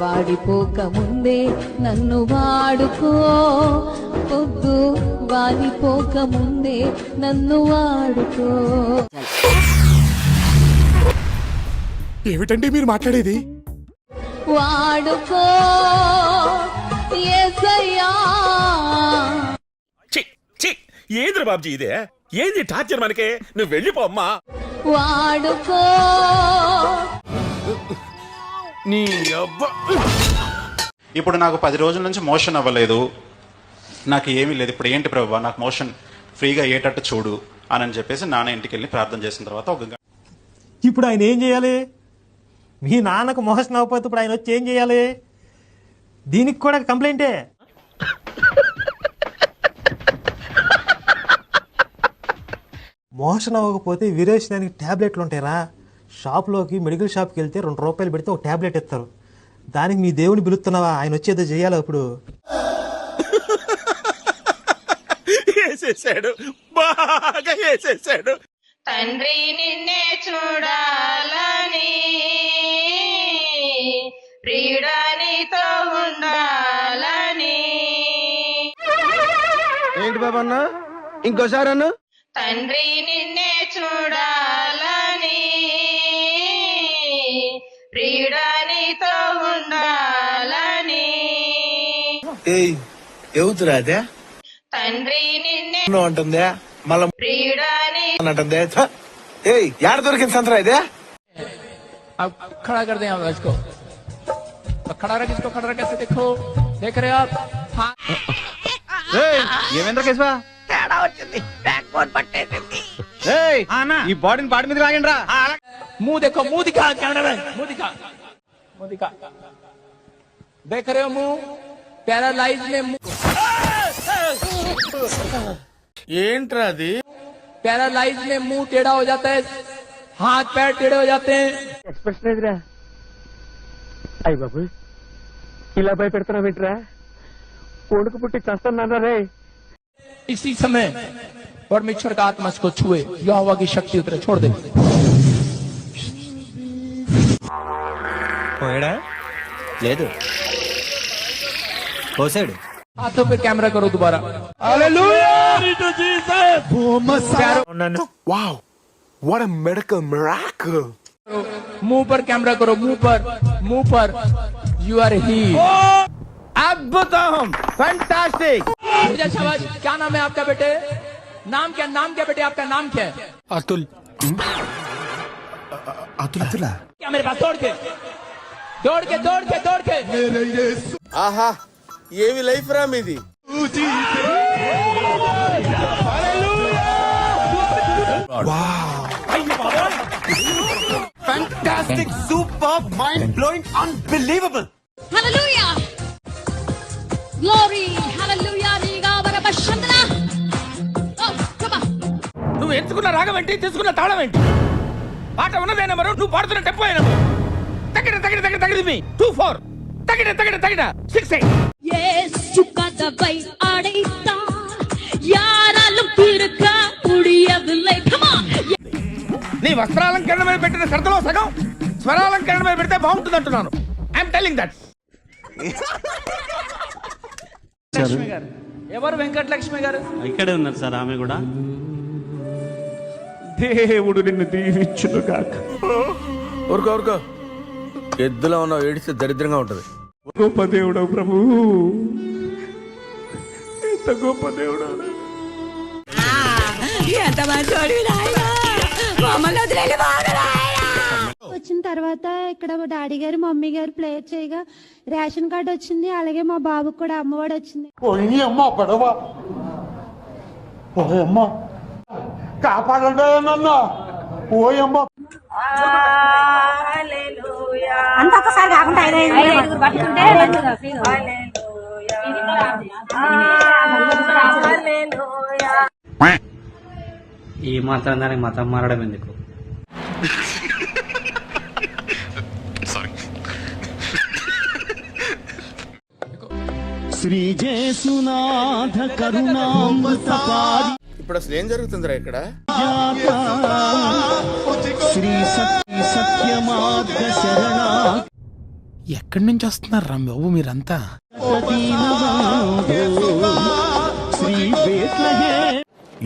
వాడిపోక ముందే నన్ను వాడుకో, పొద్దు వాడిపోక ముందే నన్ను వాడుకో. ఏమిటండి మీరు మాట్లాడేది? వాడుకో యేసయ్యా. ఏంద్ర బాబ్జీ ఇదే? ఏంది టార్చర్ మనకే? నువ్వు వెళ్ళిపో అమ్మా. వాడుకో నీ అబ్బా. ఇప్పుడు నాకు 10 రోజుల నుంచి మోషన్ అవ్వలేదు, నాకు ఏమీ లేదు. ఇప్పుడు ఏంటి ప్రభువా, నాకు మోషన్ ఫ్రీగా అయ్యేటట్టు చూడు అని చెప్పేసి నాన్న ఇంటికి వెళ్ళి ప్రార్థన చేసిన తర్వాత ఇప్పుడు ఆయన ఏం చేయాలి? మీ నాన్నకు మోషన్ అవ్వకపోతే ఇప్పుడు ఆయన వచ్చి ఏం చేయాలి? దీనికి కూడా కంప్లైంటే. మోషన్ అవ్వకపోతే విరేచనానికి ట్యాబ్లెట్లు ఉంటాయిరా. షాప్లోకి మెడికల్ షాప్కి వెళ్తే 2 రూపాయలు పెడితే ఒక ట్యాబ్లెట్ ఇస్తారు. దానికి మీ దేవుని పిలుస్తున్నావా? ఆయన వచ్చేదో చేయాలి. అప్పుడు వేసేసాడు, బాగా వేసేసాడు. తండ్రి నిన్నే చూడాలని, ప్రియుడానితో ఉండాలని. ఏంటి బాబా అన్న, ఇంకోసారి అన్న. తండ్రి నిన్నే చూడాలని, ప్రియుడానితో ఉండాలని. ఎవతురా అదే? తండ్రి నిన్నే అంటుందే మళ్ళా ప్రియుడాని అంటుందే. యాడ దొరికింది సంతరా ఇదే? अब खड़ा कर दें आप इसको, खड़ा रख इसको, खड़ा रख, कैसे देखो, देख रहे आप? हाँ ఏమేంద్ర కేశవా? తేడా వచ్చింది, బ్యాక్ బోన్ పట్టేసింది. ఈ బాడీని బాడీ మీద లాగండి రా. मुंह देखो, मुंह दिखा कैमरा में, मुंह दिखा, मुंह दिखा, देख रहे हो मुंह? पैरालाइज में ఏంట్రా అది? पैरालाइज में मुंह टेढ़ा हो जाता है, हाथ पैर टेढ़े हो जाते हैं. ఎక్స్ప్రెషన్ ఎదురా? అయ్య బాబు, ఇలా భయపెడుతున్నా వింటరా? కొడుకు పుట్టి చస్తున్నారా రే? इसी समय परमेश्वर का आत्मा इसको छुए, यहोवा की शक्ति उतरे, छोड़ दे. పోయాడా? లేదు, పోసాడు. हाथों पे कैमरा करो दोबारा. Wow, what a medical miracle. मुंह पर कैमरा करो, मुंह पर, मुंह पर. You are healed. అద్భుతం, ఫెంటాస్టిక్. शाबाश. क्या नाम है आपका बेटे? नाम क्या, नाम क्या बेटे? आपका नाम क्या है? अतुल. अतुल क्या मेरे पास? दौड़ के, दौड़ के, दौड़ के, दौड़ के. ఆహా, ఏమి లైఫ్ రా మీది. Fantastic, super, mind-blowing, unbelievable. హల్లెలూయా, గ్లోరీ, హల్లెలూయా. నీగా వరబషందనా. నువ్వు ఎంచుకున్న రాగం ఏంటి, తీసుకున్న తాళం ఏంటి? పాట ఉన్నదేనా మరో, నువ్వు పాడుతున్న టెంపో అయినా తగిన తగిన తగిన తగిన 2-4 తగిన తగిన తగిన 6-8. యేసు కథపై ఆడైతాన్, యారాలు తిరక ఉడియదులే. Come on. నీ వస్త్రాలంకరణ మీద పెట్టిన శ్రద్ధలో సగం స్వరాలంకరణ మీద పెడితే బాగుంటుంది అంటున్నాను. I'm telling that. ఎవరు వెంకటలక్ష్మి గారు? ఇక్కడే ఉన్నారు సార్, ఆమె కూడా. దేవుడు నిన్ను దీవించును గాక. ఊరుకో ఊరుకో, ఎద్దులో ఉన్నావు, ఏడిస్తే దరిద్రంగా ఉంటది. గొప్ప దేవుడు ప్రభు, ఎంత గొప్ప దేవుడు. వచ్చిన తర్వాత ఇక్కడ మా డాడీ గారు మమ్మీ గారు ప్లేయర్ చేయగా రేషన్ కార్డు వచ్చింది. అలాగే మా బాబుకి కూడా అమ్మఒడి వచ్చింది. కాపాడండి నన్ను. ఓయమ్మ, అంత ఒకసారి కాకుండా ఈ మాత్రం దానికి మతం మారడం ఎందుకు? శ్రీ జేసునాథ కరుణామృతపాది. ఇప్పుడు అసలు ఏం జరుగుతుందిరా ఇక్కడ? శ్రీ సత్య సత్యమార్గ శరణ. ఎక్కడి నుంచి వస్తున్నారు రా బాబు మీరంతా?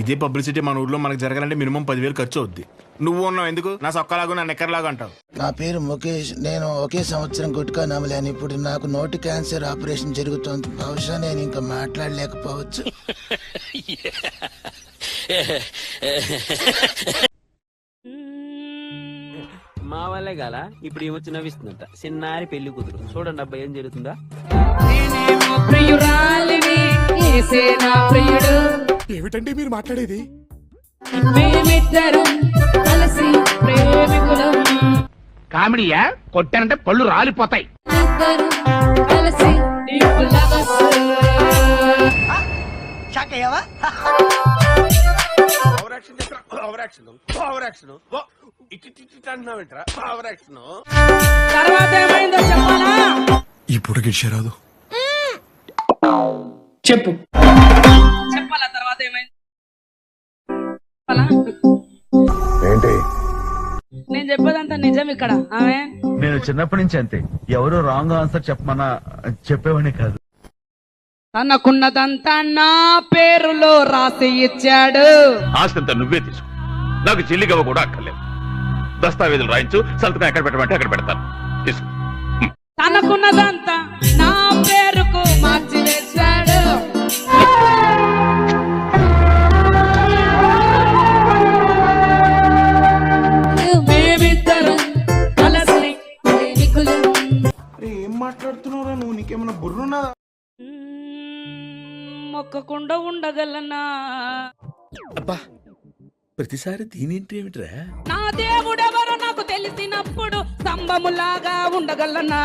ఇదే పబ్లిసిటీ మన ఊర్లో మనకు జరగాలంటే మినిమం 10,000 ఖర్చు అవుద్ది. నువ్వు ఉన్నావు ఎందుకు? నా సొక్కలాగా నా నెక్కర్లాగా అంటావు. నా పేరు ముఖేష్. నేను ఒకే సంవత్సరం గుట్కా నమలాను. ఇప్పుడు నాకు నోటి క్యాన్సర్ ఆపరేషన్ జరుగుతోంది. బహుశా నేను ఇంకా మాట్లాడలేకపోవచ్చు. మా వాళ్ళే గాల ఇప్పుడు ఏమొచ్చి నవ్విస్తుందంట. చిన్నారి పెళ్లి కూతురు చూడండి అబ్బాయి ఏం జరుగుతుందా. ఏమిటండి మీరు మాట్లాడేది? కామెడీయా? కొట్టానంటే పళ్ళు రాలిపోతాయి. తర్వాత ఏమైందో చెప్పాలా? ఇప్పుడు గిడిచారాదు. చెప్పు. చెప్పాలా తర్వాత ఏమైంది? ఏంటి? నేను చెప్పేదంతా నిజం ఇక్కడ. ఆమె నేను చిన్నప్పటి నుంచి అంతే. ఎవరు రాంగ్ ఆన్సర్ చెప్పమన్నా చెప్పేవాడిని కాదు. తనకున్నదంతా నా పేరులో రాసి ఇచ్చాడు. ఆస్తంతా నువ్వే తీసుకో, నాకు చెల్లిగవ్వ కూడా అక్కర్లేదు. దస్తావేజులు రాయించు, సంతకం ఎక్కడ పెట్టమంటే అక్కడ పెడతాను. తీసుకో. తనకున్నదంతా నా పేరుకు మార్చి వేశాడు. మేమిద్దరం కలిసి ఏం మాట్లాడుతున్నావురా నువ్వు? నీకేమన్నా బుర్రున్నదా? మొక్కకుండా ఉండగలనా? అబ్బా ప్రతిసారి దీనేంటి ఏమిట్రా? నా దేవుడెవరో నాకు తెలిసినప్పుడు స్తంభములాగా ఉండగలనా?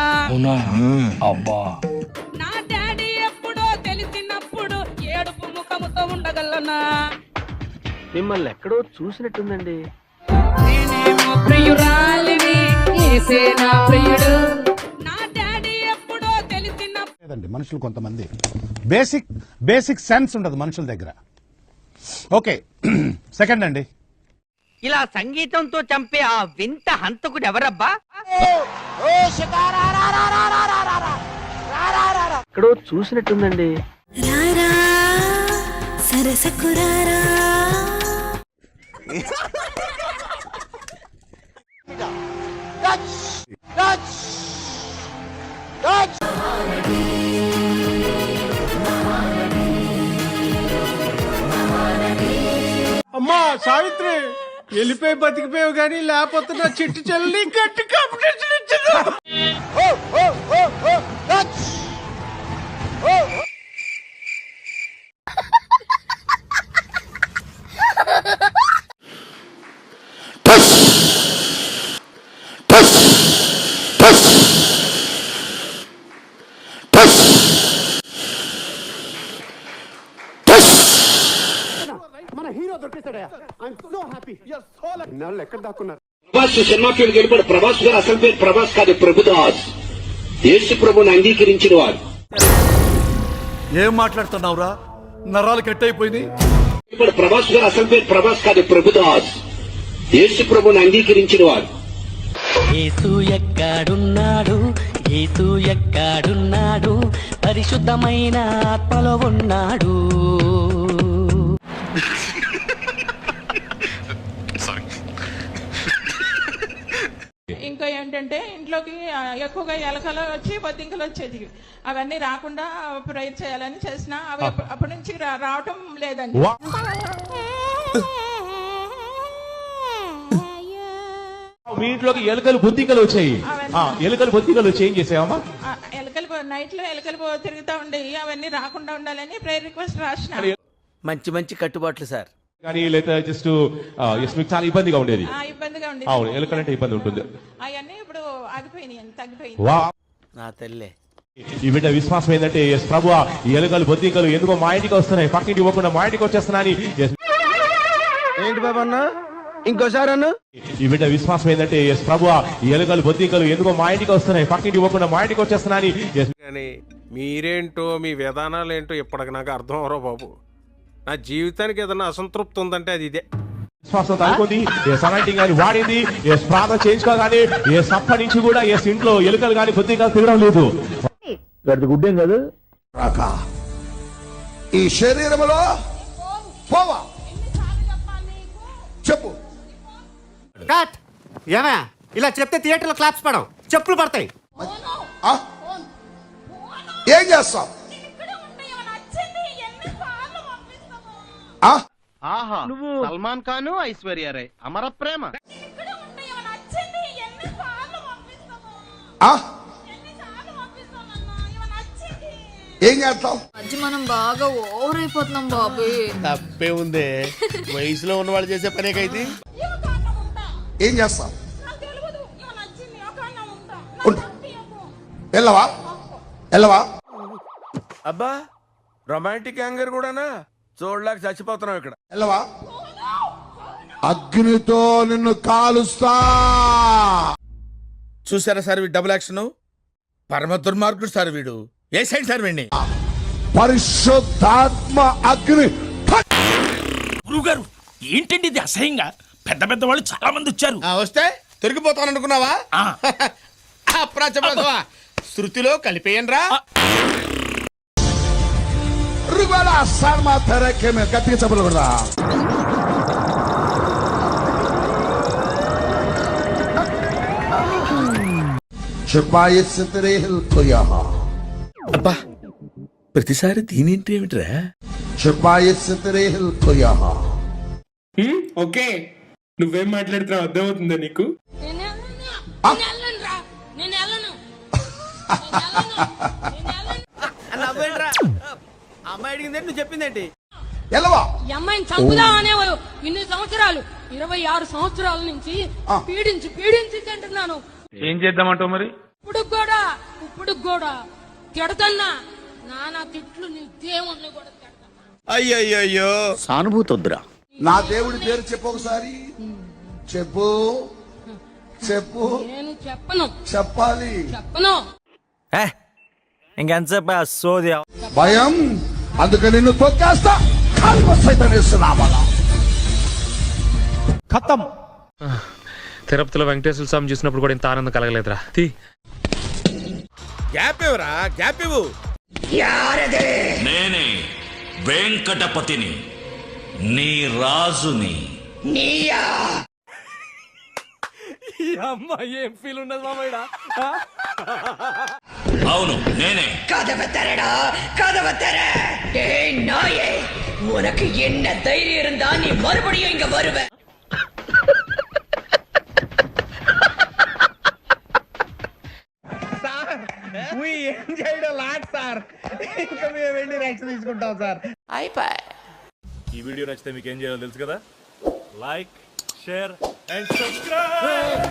అబ్బా నా డాడీ ఎప్పుడో తెలిసినప్పుడు ఏడుపు ముఖముతో ఉండగలనా? మిమ్మల్ని ఎక్కడో చూసినట్టుందండి. నేనేమో ప్రియురాలిని, యేసే నా ప్రియుడు. నా డాడీ ఎప్పుడో తెలిసినప్పుడు మనుషులు కొంతమంది బేసిక్ సెన్స్ ఉండదు మనుషుల దగ్గర. ఓకే, సెకండ్ అండి. ఇలా సంగీతంతో చంపే ఆ వింత హంతకుడు ఎవరబ్బా? ఎక్కడో చూసినట్టుందండి. సరసకురారా అమ్మా సావిత్రి, వెళ్ళిపోయి బతికిపోయావు కానీ లేకపోతే నా చిట్టు చెల్లి గట్టి కాంపిటీషన్ ఇచ్చింది. సినిమా ఫీల్డ్ వెళ్ళిపోయి ప్రభాస్ గారు అసలు పేరు ప్రభాస్ కాదు, ప్రభుదాస్. యేసు ప్రభుని అంగీకరించిన వారు. ఏం మాట్లాడుతున్నావురా? నరాలు కట్ అయిపోయింది. ప్రభాస్ గారు అసలు పేరు ప్రభాస్ కాదు, ప్రభుదాస్. యేసు ప్రభుని అంగీకరించిన వారు. యేసు ఎక్కడున్నాడు? యేసు ఎక్కడున్నాడు? పరిశుద్ధమైన ఆత్మలో ఉన్నాడు. ఇంకా ఏంటంటే ఇంట్లోకి ఎక్కువగా ఎలకలు వచ్చి బొద్దింకలు వచ్చేది. అవన్నీ రాకుండా ప్రేర్ చేయాలని చేసిన అవి అప్పటి నుంచి రావటం లేదండి. మీ ఇంట్లోకి ఎలుకలు బొద్దింకలు వచ్చాయి. ఎలుకలు బొద్దింకలు వచ్చి ఏం చేసావమ్మా? ఎలకలు నైట్ లో ఎలకలు తిరుగుతూ ఉండేవి. అవన్నీ రాకుండా ఉండాలని ప్రేయర్ రిక్వెస్ట్ రాసిన. మంచి మంచి కట్టుబాట్లు సార్. కానీ లేదా జస్ట్ మీకు చాలా ఇబ్బందిగా ఉండేది. ఇబ్బందిగా ఉండేది. అవును, ఎలుకలంటే ఇబ్బంది ఉంటుంది. అవన్నీ ఇప్పుడు ఆగిపోయినాయి, తగ్గిపోయింది. నా తల్లే. ఈ బిడ్డ విశ్వాసం ఏంటంటే ప్రభు ఈ ఎలుకలు బొద్దింకలు ఎందుకో మా ఇంటికి వస్తున్నాయి, పక్కింటికి పోకుండా మా ఇంటికి వచ్చేస్తున్నాయి. ఏంటి బాబా అన్న? ఇంకోసారి అన్న. ఈ బిడ్డ విశ్వాసం ఏంటంటే ప్రభు ఈ ఎలుకలు బొద్దింకలు ఎందుకో మా ఇంటికి వస్తున్నాయి, పక్కింటికి పోకుండా మా ఇంటికి వచ్చేస్తున్నాయి. మీరేంటో మీ విధానాలు ఏంటో ఇప్పటికి నాకు అర్థం అవరో బాబు. నా జీవితానికి ఏదైనా అసంతృప్తి ఉందంటే అది ఇదే. విశ్వాసం అనుకుంది, సెవెంటీన్ గాని వాడింది, ప్రార్థన చేయించుకోగానే అప్పటి నుంచి కూడా ఇంట్లో ఎలుకలు గాని బుద్ధిగా తిరగడం లేదు. గుడ్డేం కాదు. ఈ శరీరములో పోవా చెప్పు. కట్ ఏమా ఇలా చెప్తే థియేటర్లో క్లాప్స్ పడవు, చెప్పులు పడతాయి. ఏం చేస్తావు? నువ్వు సల్మాన్ ఖాన్, ఐశ్వర్య రాయ్ అమర ప్రేమ. ఏం చేస్తావు? మనం బాగా ఓవర్ అయిపోతున్నాం బాబు. తప్పే ఉందే, వయసులో ఉన్న వాళ్ళు చేసే పనేకైతే. ఏం చేస్తావు? వెళ్ళవా వెళ్ళవా? అబ్బా రొమాంటిక్ యాంగర్ కూడానా? చూడలేక చచ్చిపోతున్నాం ఇక్కడ. వెళ్ళవా? అగ్నితో నిన్ను కాలుస్తా. చూసారా సార్ వీడు డబుల్ యాక్షన్, పరమ దుర్మార్గుడు సార్ వీడు. ఏ సైడ్ సార్ వీడిని? పరిశుద్ధాత్మ అగ్ని. గురుగారు ఏంటండి ఇది అసహ్యంగా? పెద్ద పెద్ద వాళ్ళు చాలా మంది వచ్చారు. వస్తే దొరికిపోతాను అనుకున్నావా? అప్రాచపడతావా? శృతిలో కలిపేయనరా. గట్టిగా చెప్పకూడదా? అబ్బా ప్రతిసారి దీనేంటి ఏమిట్రా? ఓకే, నువ్వేం మాట్లాడుతున్నావు అర్థమవుతుందా నీకు? అమ్మాయి అడిగిందేంటి, నువ్వు చెప్పిందేంటి? ఈ అమ్మాయిని చంపుదాం అనేవారు ఇన్ని సంవత్సరాలు, 26 సంవత్సరాల నుంచి పీడించి పీడించి తింటున్నాను. ఏం చేద్దామంటావు మరి? ఇప్పుడు కూడా తిడతన్నా నానా తిట్లు, నీ దేవుణ్ణి కూడా తిడతా. అయ్యయ్యో సానుభూతి వద్దురా. నా దేవుడి పేరు చెప్పు ఒకసారి. చెప్పు చెప్పు. నేను చెప్పను. చెప్పాలి. చెప్పను. ఇంకెంతసేపు సోది? భయం, అందుకే నిన్ను తొక్కేస్తా. ఖతం. తిరుపతిలో వెంకటేశ్వర స్వామి చూసినప్పుడు కూడా ఇంత ఆనందం కలగలేదురా. గ్యాప్ ఇవ్వరా, గ్యాప్ ఇవ్వు. నేనే వెంకటపతిని, నీ రాజుని. ఈ అమ్మాయి ఏం ఫీల్ ఉన్నది మామయ్య? అవును నేనే. உனக்கு என்ன தைரியம் இருந்தா நீ மறுபடியும் இங்க வருவ? We enjoyed a lot, sir. ఇంకా మేము వెళ్ళి రెస్ట్ తీసుకుంటాం సార్. ఈ వీడియో నచ్చితే మీకు ఏం చేయాలో తెలుసు కదా. Like, share and subscribe.